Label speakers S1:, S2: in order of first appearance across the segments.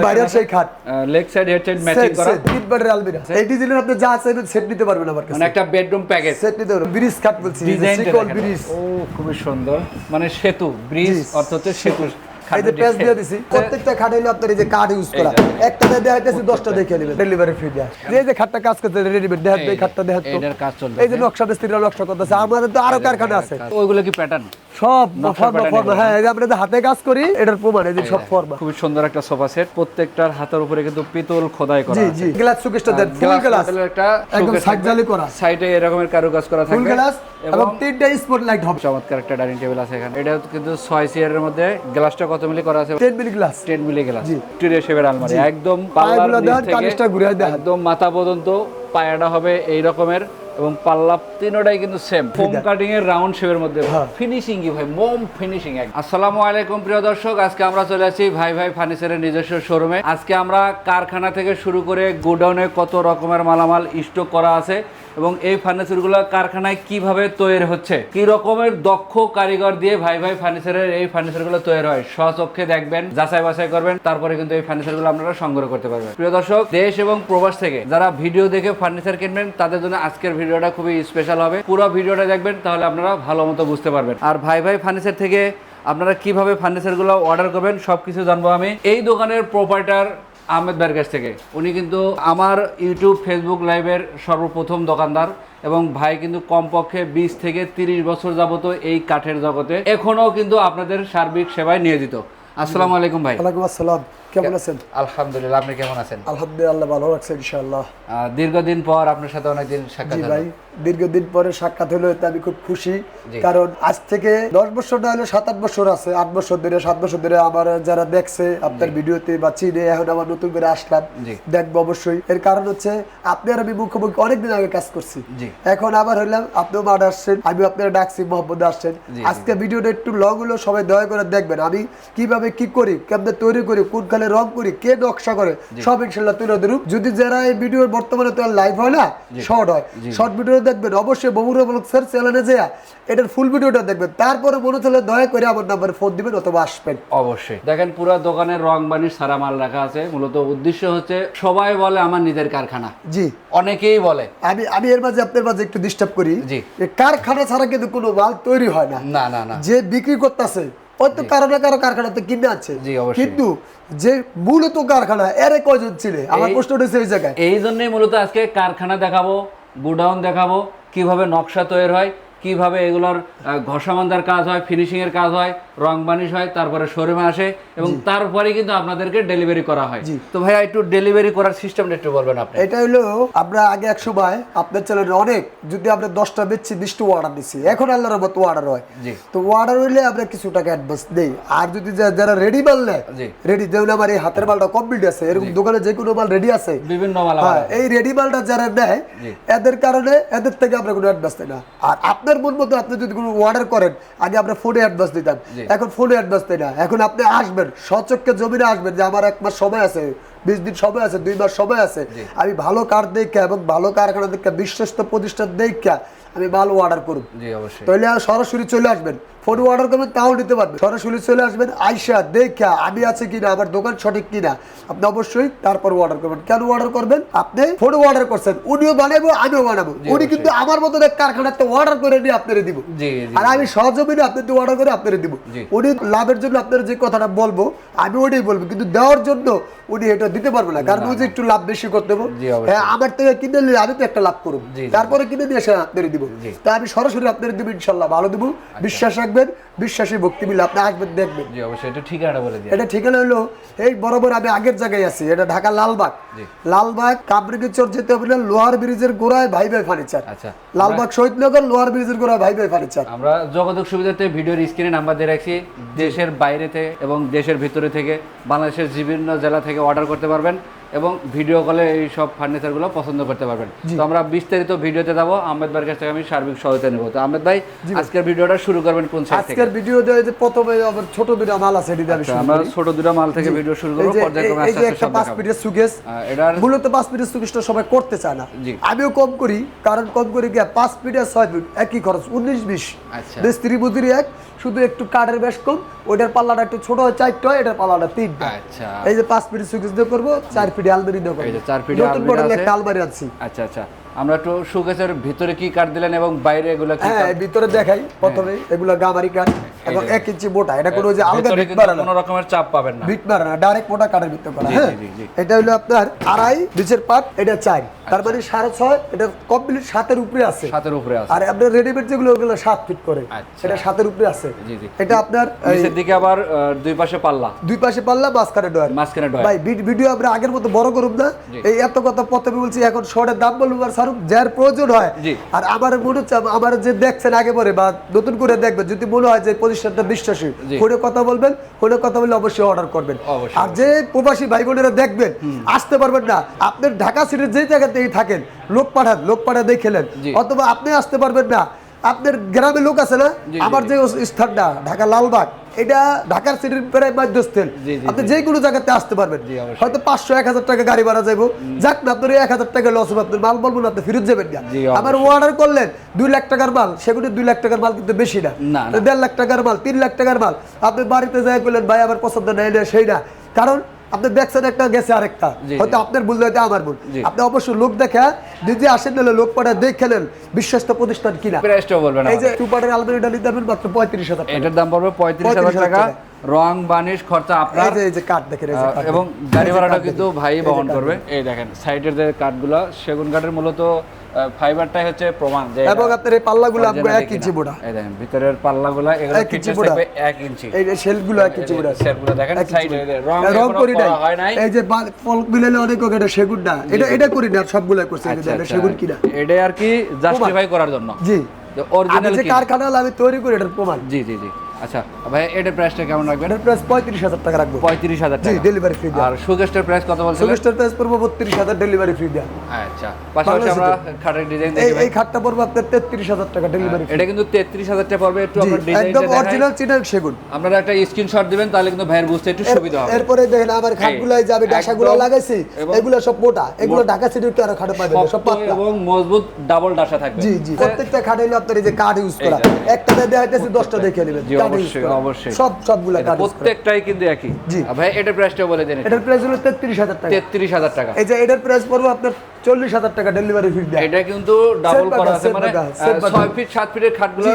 S1: বাইরের সেই খাট
S2: leg side head side matching করা
S1: তিন বারের আলমিরা এই ডিজাইনের আপনি যা চাইবেন সেট নিতে পারবেন আমার কাছে
S2: মানে একটা বেডরুম প্যাকেজ
S1: সেট নিতে পারবেন ব্রিজ খাট বলছি
S2: ডিজাইনটা
S1: সিকল ব্রিজ
S2: ও খুবই সুন্দর মানে সেতু ব্রিজ অর্থাৎ সেতু
S1: এই যে পেজ দিয়ে দিছি প্রত্যেকটা খাট হলো আপনার এই যে কার্ড ইউজ করা একটা দিয়ে দেখাইতেছি 10টা দেখে নেবেন ডেলিভারি ফ্রি দেয় এই যে খাটটা কাজ করতে রেডিমেড দেখাতে এই খাটটা দেখাতে
S2: এটার কাজ চলছে
S1: এই যে নকশা মিস্ত্রিরা নকশা করতেছে আমাদের তো আরো কারখানা আছে
S2: ওইগুলো কি প্যাটার্ন
S1: সব ফর্মা হ্যাঁ এই যে আমরা হাতে কাজ করি এটার প্রমাণ এই যে সব ফর্মা
S2: খুব সুন্দর একটা সোফা সেট প্রত্যেকটার হাতের উপরে কিন্তু পিতল খোদাই করা
S1: জি
S2: আছে
S1: জি গ্লাস শোকেসটা দেন ফুল গ্লাস
S2: একটা
S1: একদম সাইড জালি করা
S2: সাইডে এরকমের কারুকাজ করা
S1: ফুল
S2: থাকবে
S1: গ্লাস এবং তিনটা স্পট লাইট হবে
S2: চমৎকার একটা ডাইনিং টেবিল আছে এখানে এটা কিন্তু 6 চেয়ারের মধ্যে গ্লাসটা কত মিলি করা আছে
S1: 10 milli glass
S2: 10 milli glass Victoria শেপের আলমারি একদম পাল্লার
S1: পায়াগুলো দেন
S2: নিচ
S1: কানিসটা
S2: থেকে
S1: ঘুরে দেন
S2: একদম মাথা পর্যন্ত পায়াটা হবে এই রকমের এবং পাল্লা তিনটাই কিন্তু সেম ফোম কাটিং এর রাউন্ড শেপের মধ্যে ফিনিশিং কি ভাই মোম ফিনিশিং আসসালামু আলাইকুম প্রিয় দর্শক আজকে আমরা চলে আসি ভাই ভাই ফার্নিচারের নিজস্ব শোরুমে আজকে আমরা কারখানা থেকে শুরু করে গোডাউনে কত রকমের মালামাল স্টক করা আছে এবং এই ফার্নিচারগুলো কারখানায় কিভাবে তৈরি হচ্ছে কি রকমের দক্ষ কারিগর দিয়ে ভাই ভাই ফার্নিচারের এই ফার্নিচারগুলো তৈরি হয় স্বচক্ষে দেখবেন যাচাই বাছাই করবেন তারপরে কিন্তু এই ফার্নিচারগুলো আপনারা সংগ্রহ করতে পারবেন প্রিয় দর্শক দেশ এবং প্রবাস থেকে যারা ভিডিও দেখে ফার্নিচার কিনবেন তাদের জন্য আজকের ভিডিওটা খুবই স্পেশাল হবে পুরো ভিডিওটা দেখবেন তাহলে আপনারা ভালো মতো বুঝতে পারবেন আর ভাই ভাই ফার্নিচার থেকে আপনারা কিভাবে ফার্নিচারগুলো অর্ডার করবেন সবকিছু জানবো আমি এই দোকানের প্রোপাইটার আহমেদ ভাইয়ের কাছ থেকে উনি কিন্তু আমার ইউটিউব ফেসবুক লাইভের সর্বপ্রথম দোকানদার এবং ভাই কিন্তু কমপক্ষে 20 থেকে 30 বছর যাবত এই কাঠের জগতে এখনো কিন্তু আপনাদের সার্বিক সেবায় নিয়োজিত আসসালামু আলাইকুম ভাই
S1: ওয়ালাইকুম আসসালাম কেমন আছেন
S2: আলহামদুলিল্লাহ আপনি কেমন আছেন
S1: আলহামদুলিল্লাহ ভালো আছি ইনশাআল্লাহ
S2: দীর্ঘদিন পর আপনার সাথে অনেকদিন সাক্ষাৎ
S1: জি
S2: হলো
S1: ভাই দীর্ঘদিন পরে সাক্ষাৎ হলো এতে আমি খুব খুশি কারণ আজ থেকে 10 বছর না হলে 7-8 বছর আছে 8 বছর ধরে 7 বছর ধরে আমার যারা দেখছে আপনার ভিডিওতে বা চিনে এখন আবার নতুন করে আসলাম দেখবো অবশ্যই এর কারণ হচ্ছে আপনি আর আমি মুখোমুখি অনেকদিন আগে কাজ করছি এখন আবার হইলাম আপনিও মাঠ আসছেন আমি আপনারা ডাকছি মোহাম্মদ আসছেন আজকে ভিডিওটা একটু লং হলো সবাই দয়া করে দেখবেন আমি কিভাবে কি করি কেমনে তৈরি করি কোন খালে রং করি কে নকশা করে সব ইনশাআল্লাহ তুলে ধরুক যদি যারা এই ভিডিওর বর্তমানে তো লাইভ হয় না শর্ট হয় শর্ট ভিডিও দেখবেন অবশ্যই বগুড়া ব্লগ স্যার চ্যানেলে যায় এটার ফুল ভিডিওটা দেখবেন তারপরে মনে হলে দয়া করে আমার নাম্বারে ফোন দিবেন অথবা আসবেন
S2: অবশ্যই দেখেন পুরো দোকানের রং বানিশ সারা মাল রাখা আছে মূলত উদ্দেশ্য হচ্ছে সবাই বলে আমার নিজের কারখানা
S1: জি
S2: অনেকেই বলে
S1: আমি এর মাঝে আপনার মাঝে একটু ডিস্টার্ব করি
S2: জি
S1: কারখানা ছাড়া কিন্তু কোনো মাল তৈরি হয় না
S2: না না না
S1: যে বিক্রি করতেছে ওই তো কারো না কারো কারখানাতে কিনে আছে কিন্তু যে মূলত কারখানা এর কয়জন ছিল আমার প্রশ্ন উঠেছে এই জায়গায়
S2: এই জন্যই মূলত আজকে কারখানা দেখাবো গোডাউন দেখাবো কিভাবে নকশা তৈরি হয় কিভাবে এগুলোর ঘষামান্দার কাজ হয় ফিনিশিং এর কাজ হয় রং বানিশ হয় তারপরে শোরুমে আসে এবং তারপরে কিন্তু আপনাদেরকে ডেলিভারি করা হয় তো ভাইয়া একটু ডেলিভারি করার সিস্টেমটা একটু বলবেন আপনি
S1: এটা হলো আমরা আগে এক সময় আপনার চ্যানেলে অনেক যদি আমরা 10টা বেচছি 20টা অর্ডার দিচ্ছি এখন আল্লাহর মতো অর্ডার হয় তো অর্ডার হইলে আমরা কিছু টাকা অ্যাডভান্স দেই আর যদি যারা রেডি মাল নেয় রেডি যেমন আমার এই হাতের মালটা কমপ্লিট আছে এরকম দোকানে যে কোনো মাল রেডি আছে
S2: বিভিন্ন মাল
S1: এই রেডি মালটা যারা নেয় এদের কারণে এদের থেকে আমরা কোনো অ্যাডভান্স দেই না আর আপনার মন মতো আপনি যদি কোনো অর্ডার করেন আগে আমরা ফোনে অ্যাডভান্স দিতাম এখন ফোনে অ্যাডভান্স দেয় না এখন আপনি আসবেন সচক্ষে জমিনে আসবেন যে আমার 1 মাস সময় আছে 20 দিন সময় আছে 2 মাস সময় আছে আমি ভালো কার দেখা এবং ভালো কারখানা দেখা বিশ্বস্ত প্রতিষ্ঠান দেখা আমি ভালো অর্ডার করব তাহলে সরাসরি চলে আসবেন ফোন অর্ডার করবেন তাও নিতে পারবেন সরাসরি চলে আসবেন আইসা দেখা আমি আছে কিনা আমার দোকান সঠিক কিনা আপনি অবশ্যই তারপর অর্ডার করবেন কেন অর্ডার করবেন আপনি ফোন অর্ডার করছেন উনিও বানাবো আমিও বানাবো উনি কিন্তু আমার মতো কারখানাতে অর্ডার করে নিয়ে আপনারে দিব আর আমি সহজমিনে আপনাদের অর্ডার করে আপনারে দিব উনি লাভের জন্য আপনার যে কথাটা বলবো আমি ওটাই বলবো কিন্তু দেওয়ার জন্য উনি এটা দিতে পারবো না কারণ উনি একটু লাভ বেশি করতে হবে হ্যাঁ আমার থেকে কিনে নিলে আমি তো একটা লাভ করবো তারপরে কিনে নিয়ে এসে আপনারে দিব তা আমি সরাসরি আপনারে দিব ইনশাল্লাহ ভালো দিব বিশ্বাস রাখবেন বিশ্বাসী ভক্তি মিলে আপনি আসবেন দেখবেন
S2: জি অবশ্যই এটা ঠিকানাটা বলে দিন
S1: এটা ঠিকানা হলো এই বরাবর আমি আগের জায়গায় আছি এটা ঢাকা লালবাগ কামরাঙ্গীরচর যেতে হবে লোহার ব্রিজের গোড়ায় ভাই ভাই ফার্নিচার আচ্ছা লালবাগ শহীদনগর লোহার ব্রিজের গোড়ায় ভাই ভাই ফার্নিচার
S2: আমরা যোগাযোগ সুবিধাতে ভিডিওর স্ক্রিনে নাম্বার দিয়ে রাখছি দেশের বাইরে থেকে এবং দেশের ভিতরে থেকে বাংলাদেশের বিভিন্ন জেলা থেকে অর্ডার করতে পারবেন এবং ভিডিও কলে এই সব ফার্নিচারগুলো পছন্দ করতে পারবেন তো আমরা বিস্তারিত ভিডিওতে যাবো আহমেদ ভাইয়ের কাছ থেকে আমি সার্বিক সহায়তা নেব তো আহমেদ ভাই আজকের ভিডিওটা শুরু করবেন কোন সাইড থেকে
S1: আজকের ভিডিওতে যে প্রথমে আবার ছোট দুটো মাল আছে এটা আমি
S2: আমরা ছোট দুটো মাল থেকে ভিডিও শুরু করব পর্যায়ক্রমে
S1: আস্তে আস্তে সব দেখাবো 5 ফিটের সুকেস এটার মূলত 5 ফিটের সুকেসটা সবাই করতে চায় না আমিও কম করি কারণ কম করি কি 5 ফিট আর 6 ফিট একই খরচ 19 20 আচ্ছা দেশ ত্রিভুজের এক শুধু একটু কাঠের বেশ কম, ওইটার পাল্লাটা একটু ছোট হয় 4টা হয়, এটার পাল্লাটা 3টা।
S2: আচ্ছা
S1: এই যে 5 ফিট সুকেস দিয়ে করবো, 4 ফিট আলমারি দিয়ে করবো।
S2: এই যে 4 ফিট
S1: নতুন মডেলের একটা আলমারি আছে।
S2: আচ্ছা আচ্ছা, আমরা একটু শোকেসের ভিতরে কি কাঠ দিলেন এবং বাইরে এগুলো কি
S1: হ্যাঁ, ভিতরে দেখাই প্রথমে, এগুলো গামারি কাঠ এবং 1 ইঞ্চি মোটা, এটা কোনো যে আলগা
S2: ভিতরে
S1: বিট
S2: কিন্তু
S1: মারা না,
S2: কোনো রকমের চাপ পাবেন না,
S1: বিট মারা না, ডাইরেক্ট মোটা কাঠের ভিতরে করা।
S2: জি,
S1: হ্যাঁ,
S2: জি, জি।
S1: এটা হলো আপনার 2.5 নিচের পাট, এটা 4, তার মানে 6.5, এটা কমপ্লিট 7-এর উপরে আছে।
S2: 7-এর উপরে আছে।
S1: আর আপনার রেডিমেড যেগুলো ওগুলো 7 ফিট করে,
S2: আচ্ছা।
S1: এটা 7-এর উপরে আছে।
S2: জি, জি।
S1: এটা আপনার
S2: নিচের দিকে আবার দুই পাশে পাল্লা,
S1: দুই পাশে পাল্লা, মাঝখানে ডয়ার।
S2: মাঝখানে ডয়ার।
S1: ভাই ভিডিও আমরা আগের মতো বড় করব না,
S2: জি।
S1: এই এত কথা প্রথমে বলছি, এখন শর্টের দাম বলবো আর সারুক যার প্রয়োজন হয়।
S2: জি।
S1: আর আমার মনে হচ্ছে আমার যে দেখছেন আগে পরে বা নতুন করে দেখবেন, যদি মনে হয় যে প্রতিষ্ঠানটা বিশ্বাসী,
S2: জি।
S1: ফোনে কথা বলবেন, ফোনে কথা বললে অবশ্যই অর্ডার করবেন।
S2: অবশ্যই।
S1: আর যে প্রবাসী ভাই বোনেরা দেখবেন আসতে পারবেন না, আপনার ঢাকা সিটির যেই জায়গাতেই থাকেন, লোক পাঠান দেখেলেন,
S2: জি।
S1: অথবা আপনি আসতে পারবেন না, আপনার গ্রামে লোক আছে না,
S2: জি,
S1: আমার
S2: জি।
S1: যে স্থানটা ঢাকা লালবাগ, এটা ঢাকার সিটির প্রায় মধ্যস্থল,
S2: জি, জি,
S1: আপনি
S2: জি।
S1: যে কোনো জায়গাতে আসতে পারবেন।
S2: জি, অবশ্যই।
S1: হয়তো 500-1000 টাকা গাড়ি ভাড়া যাইবো, যাক না, আপনার 1000 টাকা লস হবে, আপনার মাল বলবো না, আপনি ফেরত যাবেন না।
S2: জি,
S1: আবার
S2: অবশ্যই।
S1: অর্ডার করলেন 2 লাখ টাকার মাল, সেগুলো 2 লাখ টাকার মাল কিন্তু বেশি না,
S2: না, না।
S1: 1.5 লাখ টাকার মাল, 3 লাখ টাকার মাল, আপনি বাড়িতে যাই করলেন, ভাই আমার পছন্দ নাই না, সেই না, কারণ আপনি দেখছেন একটা গেছে আরেকটা,
S2: জি,
S1: হয়তো
S2: জি।
S1: আপনার ভুল হয়তো আমার ভুল।
S2: জি।
S1: আপনি অবশ্যই লোক দেখা নিজে আসেন, নাহলে লোক পাঠা দেখেলেন বিশ্বস্ত প্রতিষ্ঠান কিনা।
S2: প্রাইসটাও বলবেন
S1: এই যে
S2: আমাদের।
S1: 2 পার্টের আলমারিটা নিতে পারবেন মাত্র 35,000 টাকা।
S2: এটার দাম পড়বে 35,000 টাকা, রং বানিশ খরচা আপনার,
S1: এই যে কাঠ দেখেন, এই যে কাঠ
S2: এবং
S1: দেখেন।
S2: গাড়ি
S1: এই যে
S2: ভাড়াটা
S1: কাঠ
S2: কিন্তু
S1: দেখেন।
S2: ভাই
S1: এই যে
S2: বহন
S1: কাঠ
S2: করবে।
S1: দেখেন।
S2: এই দেখেন সাইডের যে কাঠগুলো, সেগুন কাঠের মূলত ফাইবারটাই হচ্ছে প্রমাণ যে
S1: এবং
S2: এটা
S1: আপনার এই পাল্লাগুলো
S2: original
S1: আপনার 1
S2: কিনা।
S1: ইঞ্চি মোটা,
S2: এই দেখেন ভিতরের পাল্লাগুলো, এগুলো
S1: 1 ইঞ্চি
S2: ফিটনেস
S1: মোটা।
S2: থাকবে 1 ইঞ্চি।
S1: এই যে শেলগুলো 1 ইঞ্চি মোটা,
S2: শেলগুলো দেখেন
S1: 1 ইঞ্চি
S2: সাইডে
S1: মোটা।
S2: রং
S1: রং
S2: এখনো
S1: করি নাই,
S2: করা হয় নাই।
S1: এই যে ফল মিলালে অনেক এটা সেগুন না, এটা করি না, সবগুলো করছে,
S2: আচ্ছা,
S1: এটা
S2: আচ্ছা।
S1: সেগুন কিনা।
S2: এটা আর কি জাস্টিফাই করার জন্য,
S1: জি,
S2: যে
S1: আমি
S2: অরিজিনাল
S1: যে কারখানা আমি তৈরি করি এটার প্রমাণ।
S2: জি জি জি। আচ্ছা ভাই, এটার প্রাইসটা কেমন রাখবেন?
S1: এটার প্রাইস 35,000 টাকা রাখবো।
S2: 35,000
S1: জি,
S2: টাকা।
S1: ডেলিভারি ফ্রি দেয়া।
S2: আর শোকেসটার প্রাইস কত বলছিলেন?
S1: সুগেস্টার প্রাইস পড়বো 32,000, ডেলিভারি ফ্রি দেয়া।
S2: আচ্ছা, পাশাপাশি আমরা খাটের ডিজাইন দেখি ভাই।
S1: এই খাটটা পড়বো আপনার 33,000 টাকা, ডেলিভারি ফ্রি।
S2: এটা কিন্তু 33,000 টাকা পড়বে। একটু আমরা ডিজাইনটা
S1: একদম
S2: দেখাই,
S1: অরিজিনাল চিটাং সেগুন।
S2: আপনারা একটা স্ক্রিনশট দিবেন, তাহলে কিন্তু ভাইয়ের বুঝতে একটু সুবিধা হবে।
S1: এরপরে দেখেন আমার খাটগুলাই যাবে, ডাসাগুলো
S2: একদম,
S1: লাগাইছি,
S2: এবং
S1: এগুলো সব মোটা, এগুলো ঢাকা সিটির কি আর খাটে পাবেন না, সব
S2: শক্ত
S1: পাতলা।
S2: এবং মজবুত ডাবল ডাসা থাকবে।
S1: জি জি, প্রত্যেকটা খাট হইলো আপনার এই যে কাঠ ইউজ করা,
S2: এই যে,
S1: একটা দেখাইতেছি 10টা দেখে নেবেন,
S2: জি,
S1: কাঠ ইউজ
S2: অবশ্যই,
S1: করা।
S2: অবশ্যই।
S1: সবগুলা
S2: এটা
S1: কাঠ ইউজ করা।
S2: প্রত্যেকটাই কিন্তু একই।
S1: জি।
S2: আর ভাই এটার প্রাইসটাও বলে দেন।
S1: এটার প্রাইস হলো 33,000 টাকা।
S2: 33,000 টাকা।
S1: এই যে এটার প্রাইস পড়বো আপনার 40,000 টাকা, ডেলিভারি ফ্রি দেয়া।
S2: এটা কিন্তু ডাবল
S1: Same
S2: করা
S1: বাগা,
S2: আছে,
S1: same
S2: মানে
S1: বাগা, same বাগা।
S2: 6 ফিট 7 ফিটের খাটগুলো
S1: জি,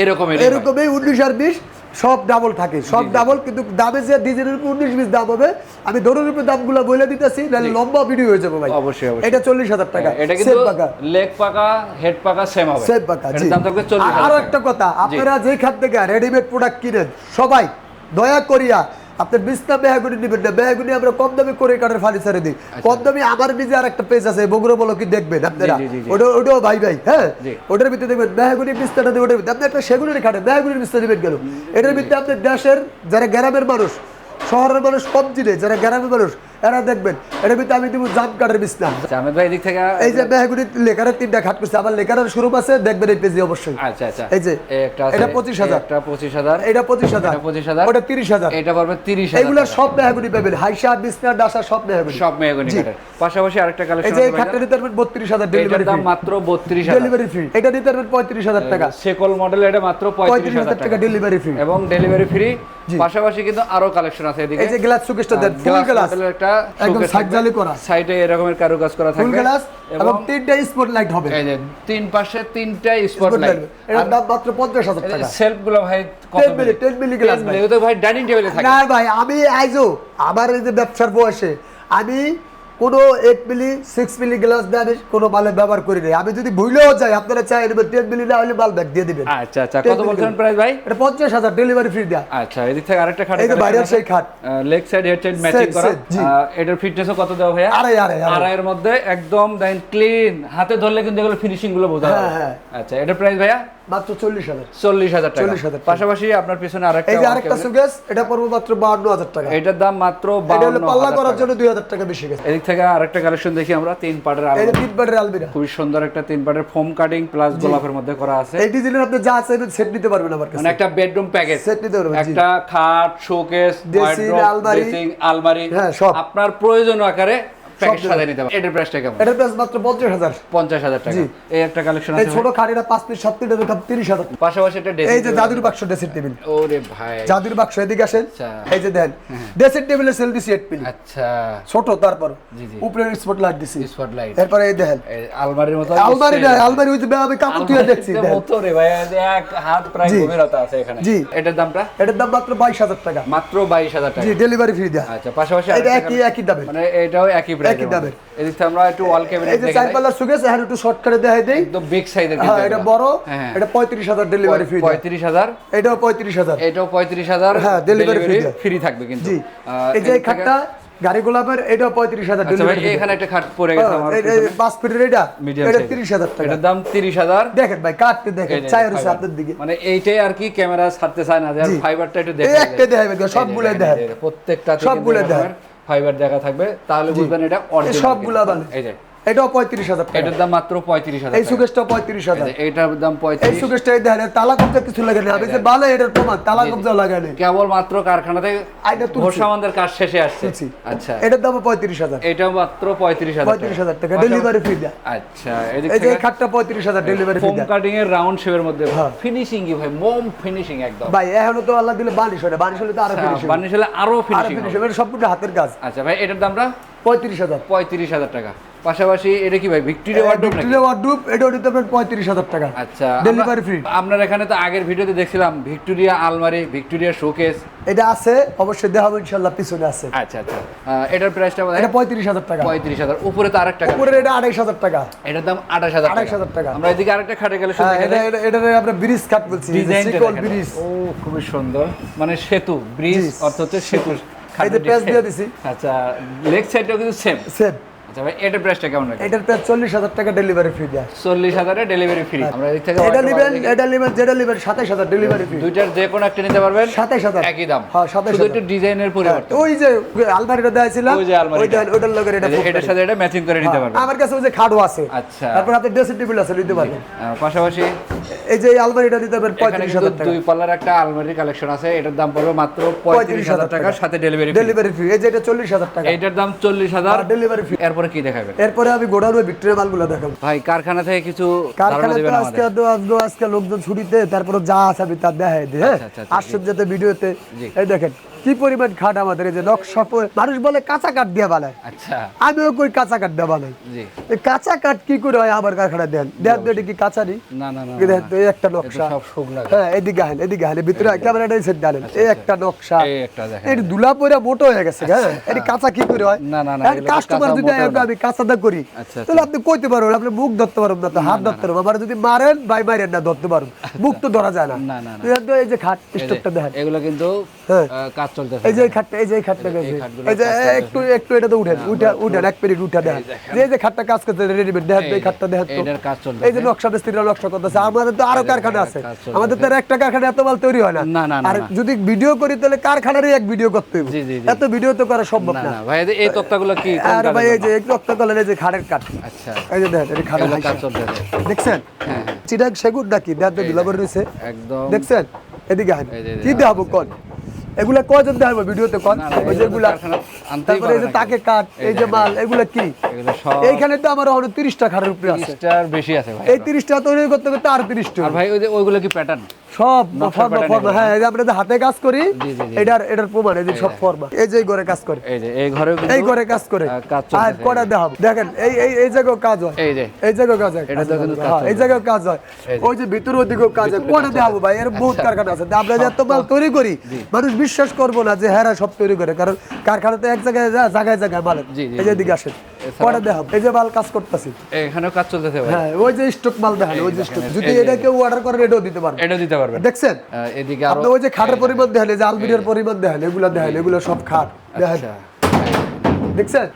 S2: এরকমই।
S1: এরকমই 19 আর 20 সব ডাবল থাকে, সব
S2: জি, জি।
S1: ডাবল, কিন্তু দামে যে ডিজাইনের উপর 19-20 দাম হবে, আমি ধরুন উপরে দামগুলো বলে দিতেছি, নাহলে
S2: জি।
S1: লম্বা ভিডিও হয়ে যাবে ভাই।
S2: অবশ্যই, অবশ্যই।
S1: এটা 40,000 টাকা,
S2: এটা কিন্তু
S1: সেম পাকা,
S2: লেগ পাকা হেড পাকা সেম হবে।
S1: সেম পাকা।
S2: এটার
S1: জি,
S2: দাম থাকবে 40,000
S1: আরো
S2: টাকা।
S1: একটা কথা, আপনারা যে খাত থেকে রেডিমেড প্রোডাক্ট কিনেন, সবাই দয়া করিয়া আপনার বিছনা বেহাগুনি নেবেন না। বেহাগুনি আমরা কম দামে করে কাঠের ফার্নিচারে দিই, কম দামে। আমার নিজে আর একটা পেজ আছে, বগুড়া বলো কি, দেখবেন আপনারা,
S2: জি, জি, জি।
S1: ওটাও ভাই হ্যাঁ,
S2: জি।
S1: ওটার ভিতরে দেখবেন বেহাগুনি বিছনাটা দিয়ে, ওটার ভিতরে আপনি একটা সেগুনের খাটে বেহাগুনির বিছনা দিবেন কেন? এটার ভিতরে আপনার দেশের যারা গ্রামের মানুষ, শহরের মানুষ কম চিনে, যারা গ্রামের মানুষ এরা দেখবেন, এটার ভিতরে আমি দিব জাম কাঠের বিছনা।
S2: আচ্ছা, আহমেদ ভাই এদিক থেকে
S1: এই যে বেহাগুনি লেখারের 3টা খাট করছে, আমার লেখারের শোরুম আছে, দেখবেন এই পেজে অবশ্যই।
S2: আচ্ছা আচ্ছা,
S1: এই যে
S2: একটা আছে,
S1: এটা 25,000,
S2: একটা 25,000,
S1: এটা 25,000,
S2: এটা 25,000,
S1: ওটা 30,000,
S2: এটা পড়বে 30,000
S1: এগুলো
S2: টাকা।
S1: সব মেহগনি পাবেন, হাইসা বিছনা ডাসা সব মেহগনি,
S2: সব মেহগনি
S1: জি।
S2: কাঠের। পাশাপাশি আরেকটা
S1: এই
S2: কালেকশন
S1: যে এই
S2: আছে
S1: খাটটা নিতে পারবেন 32,000,
S2: ভাইয়া।
S1: ডেলিভারি
S2: এটার দাম
S1: ফ্রি,
S2: মাত্র 32,000।
S1: Delivery free. এটা নিতে পারবেন 35,000 টাকা,
S2: সেকল মডেল, এটা মাত্র 35,000 টাকা,
S1: ডেলিভারি ফ্রি,
S2: এবং ডেলিভারি ফ্রি।
S1: জি।
S2: পাশাপাশি কিন্তু আরো কালেকশন আছে এদিকে।
S1: এই যে গ্লাস শোকেসটা দেন, ফুল
S2: গ্লাস
S1: গ্লাস,
S2: মডেলের একটা
S1: একদম
S2: শোকেস
S1: সাকজালি করা,
S2: সাইডে এরকমের কারুকাজ করা
S1: ফুল
S2: থাকবে,
S1: গ্লাস, এবং
S2: এবং
S1: 3টা স্পট লাইট হবে,
S2: এই যে তিন পাশে 3টা স্পট
S1: Spot
S2: লাইট।
S1: light। এটার দাম মাত্র 50,000 টাকা।
S2: সেলফ গুলো ভাই কত
S1: 10 মিলি, 10 মিলি গ্লাস ভাই।
S2: এগুলো তো ভাই ডাইনিং টেবিলে থাকে।
S1: না ভাই, আমি আইজো আমার এই যে ব্যবসার বয়সে আমি কোনো 8 মিলি 6 মিলি গ্লাস দিয়ে আমি কোনো মালে ব্যবহার করি নাই। আমি যদি ভুলেও যাই, আপনারা চাই 10 মিলি না হলে মাল ব্যাগ দিয়ে দিবেন।
S2: আচ্ছা আচ্ছা, কত বলছেন প্রাইস ভাই?
S1: এটা 50,000, ডেলিভারি ফ্রি দেয়া।
S2: আচ্ছা, এদিক থেকে আরেকটা খাট,
S1: এই যে বাইরের সেই খাট,
S2: leg side head side matching
S1: Same,
S2: করা।
S1: same, জি।
S2: এটার ফিটনেসও কত দেওয়া ভাইয়া?
S1: আড়াই।
S2: আড়াইয়ের মধ্যে একদম দেখেন ক্লিন, হাতে ধরলে কিন্তু এগুলো ফিনিশিং গুলো বোঝা
S1: হ্যাঁ,
S2: যাবে।
S1: হ্যাঁ।
S2: আচ্ছা, এটার প্রাইস ভাইয়া
S1: মাত্র 40,000।
S2: 40,000 টাকা।
S1: 40,000 টাকা।
S2: পাশাপাশি আপনার পিছনে আরেকটা
S1: এই যে আরেকটা সুকেস, এটা পড়বে মাত্র 52,000 টাকা।
S2: এটার দাম মাত্র
S1: এটা হলো পাল্লা
S2: 52,000
S1: করার
S2: টাকা।
S1: জন্য 2,000 টাকা বেশি গেছে।
S2: এদিক থেকে আরেকটা কালেকশন দেখি আমরা, 3 পার্টের
S1: এই যে
S2: আলমারি।
S1: 3 পাটের আলমিরা,
S2: খুবই সুন্দর একটা 3 পার্টের ফোম কাটিং প্লাস গোলাপের মধ্যে করা আছে।
S1: এই ডিজাইনের আপনি যা চাইবেন সেট নিতে পারবেন আমার কাছে,
S2: মানে একটা বেডরুম প্যাকেজ,
S1: সেট নিতে পারবেন। জি।
S2: একটা খাট, শোকেস,
S1: ড্রেসিং, আলমারি।
S2: আলমারি,
S1: হ্যাঁ, সব।
S2: আপনার প্রয়োজন আকারে প্যাকেজ সাথে নিতে পারবেন। এটার প্রাইসটা কেমন?
S1: এটার প্রাইস মাত্র 50,000
S2: 50,000 টাকা। এই একটা কালেকশন
S1: এই
S2: আছে
S1: ছোট খাড়িটা 5 পিস 7 পিস এর দাম 30,000 টাকা।
S2: পাশাপাশি এটা
S1: এই যে জাদুর বাক্স ড্রেসিং টেবিল।
S2: ওরে ভাই
S1: জাদুর বাক্স এদিকে আসেন।
S2: আচ্ছা।
S1: এই যে দেন ড্রেসিং টেবিলের সেল দিছি 8 পিস।
S2: আচ্ছা
S1: ছোট তারপর
S2: জি জি
S1: উপরে স্পট লাইট দিছি।
S2: স্পটলাইট
S1: এরপর এই দেখেন
S2: আলমারির মতো
S1: আলমারি না আলমারি হইছে আমি কাপড় তুলে দেখছি দেখেন।
S2: মতো রে ভাই এক হাত প্রায় গভীরতা আছে এখানে।
S1: জি।
S2: এটার দামটা
S1: এটার দাম মাত্র 22,000 টাকা।
S2: মাত্র 22,000 টাকা।
S1: জি ডেলিভারি ফ্রি দেয়া।
S2: আচ্ছা পাশাপাশি
S1: এটা
S2: আরেকটা
S1: একই দামে।
S2: মানে এটাও একই প্রাইস
S1: একই দামের।
S2: এদিকে আমরা একটু ওয়াল ক্যাবিনেট
S1: এই যে
S2: দেখে
S1: চার পাল্লার সুকেস এখন একটু শর্ট করে দেখাই দেই।
S2: একদম বিগ সাইজের
S1: হ্যাঁ এটা বড়।
S2: হ্যাঁ।
S1: এটা 35,000 ডেলিভারি ফ্রি।
S2: 35,000
S1: এটাও 35,000।
S2: এটাও 35,000
S1: হ্যাঁ, delivery free দেয়া।
S2: ফ্রি থাকবে কিন্তু।
S1: জি এই যে খাটটা গাড়ি গোলাপের এটাও 35,000
S2: আচ্ছা ভাই
S1: ডেলিভারি।
S2: এখানে একটা খাট পড়ে গেছে আমার
S1: এই 5 ফিটের এটা
S2: মিডিয়াম
S1: এটা
S2: সাইজ
S1: 30,000 টাকা।
S2: এটার দাম 30,000।
S1: দেখেন ভাই কাটতে দেখেন চাই রয়েছে আপনার দিকে।
S2: মানে এইটাই আর কি ক্যামেরা ছাড়তে চায় না যে আর ফাইবারটা একটু
S1: এই
S2: দেখে
S1: একটা দেখাবেন সবগুলো দেখেন।
S2: প্রত্যেকটা
S1: সবগুলো দেখেন।
S2: ফাইবার দেখা থাকবে তাহলে বুঝবেন এটা অরিজিনাল।
S1: সবগুলো ভালো।
S2: এই যে
S1: এটাও 35,000 টাকা।
S2: এটার দাম মাত্র 35,000
S1: এই সুকেসটা 35,000।
S2: এটার দাম
S1: এই
S2: 35।
S1: সুকেসটা দেখেন তালা কবজা কিছু লাগে না। আমি যে ভালো এটার প্রমাণ তালা কবজা লাগে না।
S2: কেবল মাত্র কারখানা থেকে
S1: আইটা তুলছি।
S2: ঘোষামানদের কাজ শেষে আসছে।
S1: তুলছি।
S2: আচ্ছা
S1: এটার দাম 35,000।
S2: এটাও মাত্র 35,000
S1: 35,000 টাকা ডেলিভারি ফ্রি দেয়া।
S2: আচ্ছা
S1: এই
S2: এদিক
S1: যে
S2: থেকে
S1: খাটটা 35,000 ডেলিভারি ফ্রি
S2: ফোম
S1: দেয়া।
S2: কাটিং এর রাউন্ড শেপের মধ্যে
S1: হ্যাঁ।
S2: ফিনিশিং কি ভাই মোম ফিনিশিং একদম।
S1: ভাই এখনো তো আল্লাহ দিলে বানিশ হয় না। বানিশ হলে তো আরো ফিনিশিং।
S2: বানিশ হলে আরো
S1: আরো
S2: ফিনিশিং
S1: ফিনিশিং এটা সম্পূর্ণ হাতের কাজ।
S2: আচ্ছা ভাই এটার দামটা
S1: 35,000।
S2: 35,000 টাকা। পাশাপাশি এটা কি ভাই ভিক্টোরিয়া ওয়ার্ডরোব নাকি?
S1: ভিক্টোরিয়া ওয়ার্ডরোব এটাও নিতে পারেন 35,000 টাকা।
S2: আচ্ছা
S1: ডেলিভারি ফ্রি।
S2: আপনার এখানে তো আগের ভিডিওতে দেখছিলাম ভিক্টোরিয়া আলমারি ভিক্টোরিয়া শোকেস।
S1: এটা আছে অবশ্যই দেখাবো ইনশাআল্লাহ পিছনে আছে।
S2: আচ্ছা আচ্ছা এটার প্রাইসটা বলেন।
S1: এটা 35,000 টাকা।
S2: 35,000 উপরে তো আরেকটা
S1: উপরে এটা 28,000 টাকা।
S2: এটার দাম 28,000
S1: 28,000 টাকা।
S2: আমরা এদিকে আরেকটা খাটে গেলে
S1: হ্যাঁ এটা আমরা ব্রিজ কাট বলছি। সিকল ব্রিজ।
S2: ও খুবই সুন্দর মানে সেতু ব্রিজ অর্থ হচ্ছে সেতু।
S1: এই যে পেজ দিয়ে দিছি।
S2: আচ্ছা লেগ সাইডটাও কিন্তু সেম।
S1: সেম।
S2: আচ্ছা ভাই এটার প্রাইসটা কেমন রাখেন?
S1: এটার প্রাইস 40,000 টাকা ডেলিভারি ফ্রি দেয়া।
S2: 40,000 এ ডেলিভারি ফ্রি। আমরা এদিক থেকে
S1: এটা নেবেন যেটা নেবেন 27,000 ডেলিভারি ফ্রি।
S2: দুইটার যে কোনো একটা নিতে পারবেন
S1: 27,000
S2: একই দাম।
S1: হ্যাঁ 27,000
S2: শুধু একটু ডিজাইনের পরিবর্তন।
S1: ওই যে আলমারিটা দেখাইছিলাম
S2: ওই যে আলমারিটা।
S1: ওইটার লগে এটা
S2: এটার সাথে এটা ম্যাচিং করে নিতে পারবেন।
S1: আমার কাছে ওই যে খাটও আছে।
S2: আচ্ছা
S1: তারপর আপনি ড্রেসিং টেবিল আছে নিতে পারবেন।
S2: পাশাপাশি
S1: এই যে আলমারিটা দিতে পারবেন
S2: এখানে কিন্তু
S1: 35,000 টাকা।
S2: দুই পাল্লার একটা আলমারির কালেকশন আছে এটার দাম পড়বে মাত্র 35,000 টাকা সাথে ডেলিভারি ফ্রি।
S1: Delivery free. এই যে এটা 40,000 টাকা।
S2: এটার দাম 40,000
S1: ডেলিভারি ফ্রি।
S2: এরপরে কি দেখাবেন?
S1: এরপরে আমি গোডাউনে ভিক্টোরিয়া মালগুলো দেখাবো।
S2: ভাই কারখানা থেকে কিছু ধারণা
S1: কারখানা
S2: দিবেন
S1: তো
S2: আমাদের।
S1: আজকে লোকজন ছুটিতে তারপরে যা আছে আমি তা দেখাই দিই। হ্যাঁ
S2: আচ্ছা, আচ্ছা,
S1: আসছেন যাতে ভিডিওতে
S2: জি।
S1: এই দেখেন কি পরিমাণ খাট আমাদের এই যে নকশা মানুষ বলে কাঁচা কাঠ দিয়ে বানায়।
S2: আচ্ছা
S1: আমিও কই কাঁচা কাঠ দিয়ে বানাই।
S2: জি
S1: এই কাঁচা কাঠ কি করে হয় আমার কারখানা দেন দেন তো এটা কি কাঁচা নি?
S2: না না না
S1: দেখেন তো এই একটা
S2: এটা
S1: নকশা।
S2: সব শুকনা।
S1: হ্যাঁ এদিকে আহেন ভিতরে ক্যামেরাটা সেট দেন এই একটা নকশা।
S2: এই একটা দেখেন।
S1: এটা দুলা পরে মোটো হয়ে গেছে। হ্যাঁ এটা কাঁচা কি করে হয়?
S2: না, না, না,
S1: আর
S2: এগুলো
S1: কাস্টমার
S2: কাঁচা
S1: যদি
S2: মোটেও না।
S1: আমি কাঁচাদা করি
S2: আচ্ছা,
S1: তাহলে আপনি কইতে পারবেন আপনি মুখ ধরতে পারবেন না তো হাত ধরতে পারবেন। আবার যদি মারেন ভাই মারেন না ধরতে পারবেন মুখ তো ধরা যায় না।
S2: না, না, না।
S1: তো এই যে খাট স্টকটা দেখেন
S2: এগুলো কিন্তু
S1: হ্যাঁ।
S2: কাজ চলতেছে।
S1: এই যে খাটটা এই গেছে
S2: খাটগুলো
S1: এই যে একটু এটা তো উঠেন উঠেন এক মিনিট উঠে দেন এই যে খাটটা কাজ করতে রেডিমেড দেখেন এই খাটটা দেখেন তো
S2: এটার কাজ চলতেছে।
S1: এই যে নকশা মিস্ত্রিরা নকশা করতেছে আমাদের তো আরো কারখানা আছে
S2: কাজ চলতেছে।
S1: আমাদের তো আর একটা কারখানা এত মাল তৈরি হয় না
S2: না, না, না,
S1: আর
S2: না।
S1: যদি ভিডিও করি তাহলে কারখানারই এক ভিডিও করতে হবে
S2: জি, জি, জি।
S1: এত ভিডিও তো করা সম্ভব
S2: না
S1: না
S2: না ভাই এই তক্তাগুলো কি কোন
S1: আর
S2: কাজের
S1: ভাই এই
S2: জন্য?
S1: যে এক রক্ত কলের এই যে খাড়ের কাঠ
S2: আচ্ছা
S1: এই যে দেখেন এই খাড়ের
S2: এগুলো কাজ
S1: কাঠ
S2: চলতেছে।
S1: দেখছেন
S2: হ্যাঁ,
S1: চিটাং সেগুন নাকি দেখতে দিলাবর রইছে
S2: একদম
S1: দেখছেন এদিকে আহেন
S2: এই যে,
S1: কি দেখাবো কোন এগুলা কয়জন দেখাবো ভিডিওতে কোন
S2: না, না,
S1: ওই
S2: এগুলো তো
S1: যেগুলা
S2: কারখানা আনতেই
S1: তারপরে এই যে
S2: পারে না
S1: তাকে
S2: কেউ।
S1: কাঠ এই যে
S2: দেখেন,
S1: মাল এগুলা কি
S2: এগুলো সব
S1: এইখানে তো আমার অনেক 30টা খাড়ের উপরে আছে
S2: 30টার বেশি আছে ভাই।
S1: এই 30টা তৈরি করতে করতে আর 30টা
S2: আর ভাই ওই যে ওইগুলো কি প্যাটার্ন?
S1: সব
S2: নকশা
S1: ফর্মা
S2: pattern
S1: ফর্মা
S2: এগুলো।
S1: হ্যাঁ এই যে আমরা যে হাতে কাজ করি
S2: জি, জি, জি।
S1: এটার প্রমাণ এই যে সব ফর্মা এই যে ঘরে কাজ করে
S2: এই যে এই ঘরেও কিন্তু
S1: এই ঘরে কাজ করে
S2: কাজ
S1: আর
S2: চলতেছে।
S1: কটা দেখাবো দেখেন এই জায়গায় কাজ হয়
S2: এই যে
S1: এই জায়গায় কাজ হয়
S2: এটা তো কিন্তু কাজ
S1: হ্যাঁ, এই
S2: চলছে।
S1: জায়গায় কাজ হয়
S2: এই যে।
S1: ওই যে ভিতর ওদিকেও কাজ হয় কোটা দেখাবো ভাই এর বহুত কারখানা আছে আমরা যে এত মাল তৈরি করি মানুষ বিশ্বাস করবো না যে হ্যাঁ সব তৈরি করে কারণ কারখানাতে এক জায়গায় জায়গায় মাল
S2: জি, জি,
S1: এই যে দিকে আসেন কোটা দেখাবো এই যে মাল কাজ করতেছি
S2: এখানেও কাজ চলতেছে ভাই।
S1: হ্যাঁ ওই যে স্টক মাল দেখেন ওই যে স্টক যদি
S2: এই যে,
S1: এটা কেউ অর্ডার করেন এটাও দিতে পারবে
S2: এটাও দিতে পারবেন।
S1: দেখছেন
S2: এদিকে আরো
S1: আপনি ওই যে খাটের পরিমাণ দেখেন এই যে আলমিরিয়ার পরিমাণ দেখেন এগুলো দেখেন এগুলো সব খাট দেখেন
S2: আচ্ছা